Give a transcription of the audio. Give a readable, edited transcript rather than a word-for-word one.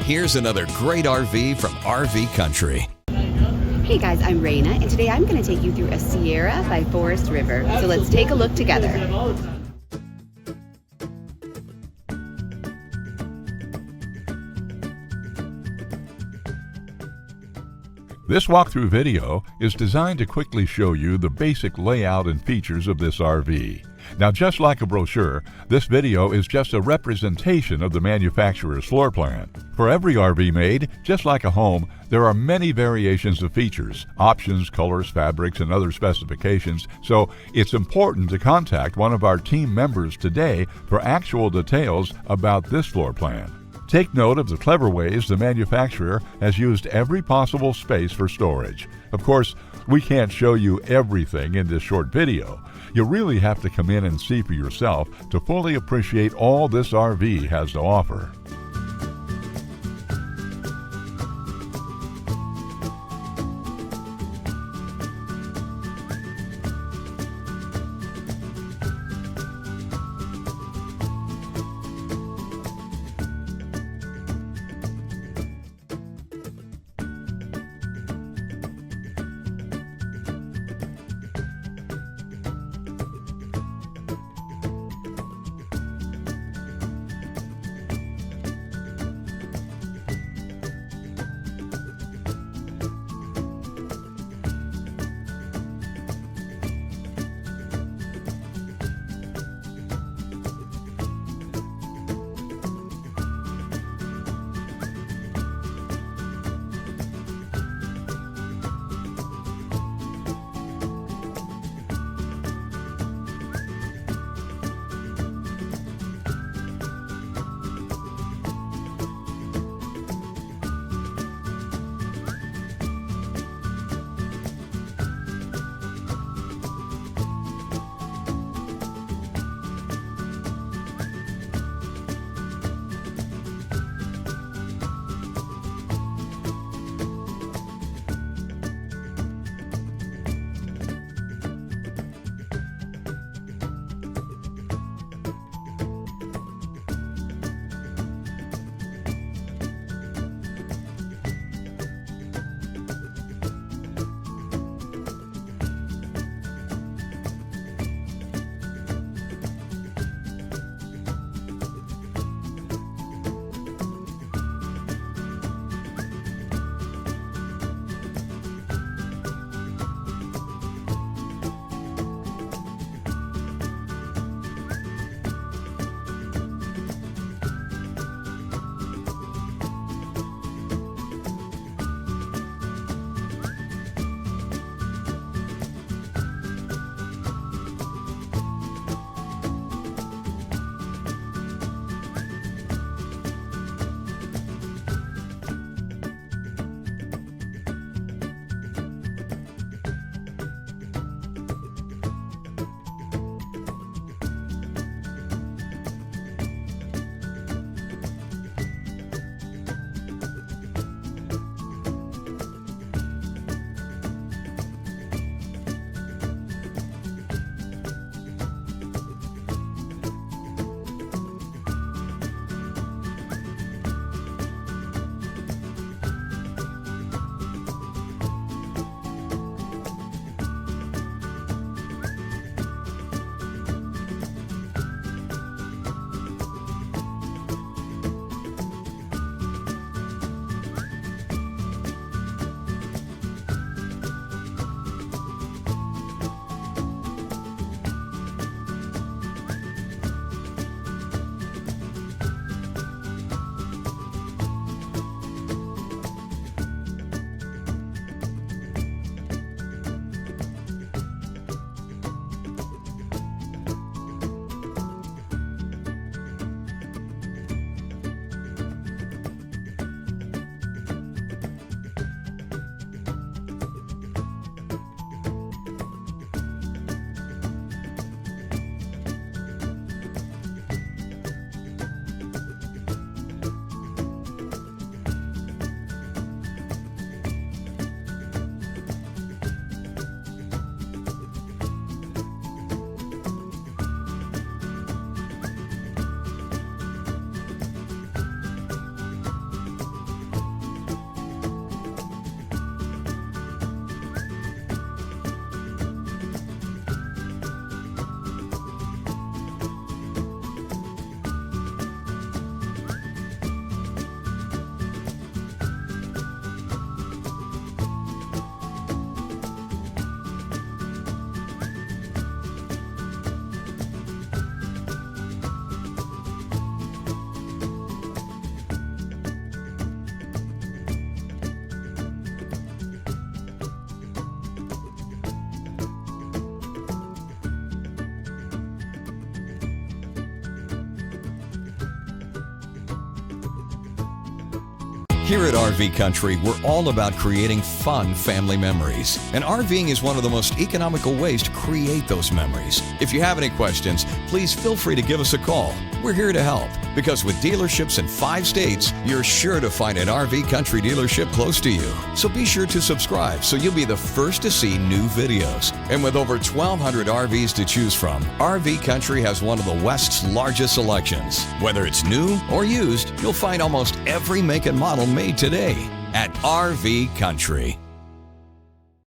Here's another great RV from RV Country. Hey guys, I'm Raina, and today I'm going to take you through a Sierra by Forest River. So let's take a look together. This walkthrough video is designed to quickly show you the basic layout and features of this RV. Now, just like a brochure, this video is just a representation of the manufacturer's floor plan. For every RV made, just like a home, there are many variations of features, options, colors, fabrics, and other specifications, so it's important to contact one of our team members today for actual details about this floor plan. Take note of the clever ways the manufacturer has used every possible space for storage. Of course, we can't show you everything in this short video. You really have to come in and see for yourself to fully appreciate all this RV has to offer. Here at RV Country, we're all about creating fun family memories. And RVing is one of the most economical ways to create those memories. If you have any questions, please feel free to give us a call. We're here to help, because with dealerships in 5 states, you're sure to find an RV Country dealership close to you. So be sure to subscribe so you'll be the first to see new videos. And with over 1,200 RVs to choose from, RV Country has one of the West's largest selections. Whether it's new or used, you'll find almost every make and model made today at RV Country.